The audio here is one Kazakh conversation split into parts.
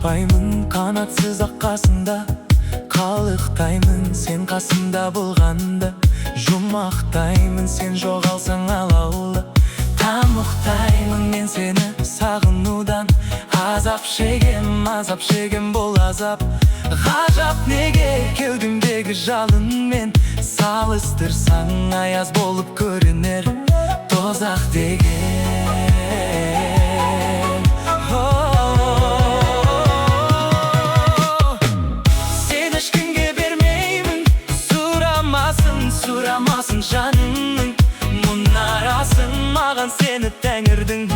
Ұшпаймын қанатсыз аққасында, қалықтаймын сен қасымда болғанда. Жұмақтаймын сен жоғалсаң алаулы, тамұқтаймын мен сені сағынудан. Азап шегем бұл азап. Ғажап неге кеудемдегі жалынмен салыстырсаң аяз болып көрінер тозақ деген. Сен ешкімге бермеймін, сұрамасын жанымның мұнарасын. Маған сені тәңірдің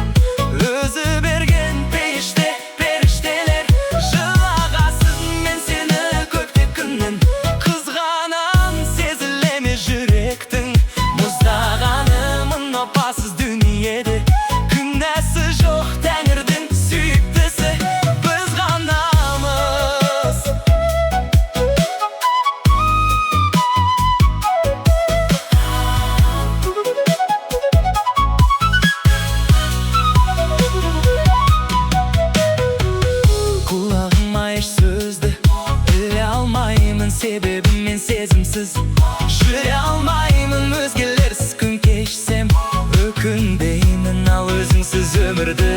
өзі берген періштелер жылағасын. Мен сені көпте күннен қызғанам, сезілеме жүректің мұздағанымын. Опасыз дүниеде күнәсі жоқ тәңірдің сүйіктісі біз ғанамыз. Құлағыма еш сөзді біле алмаймын, себебі мен сезімсіз жүре алмаймын. Өзгелерсіз күн кешсем өкінбеймін, ал өзіңсіз өмірді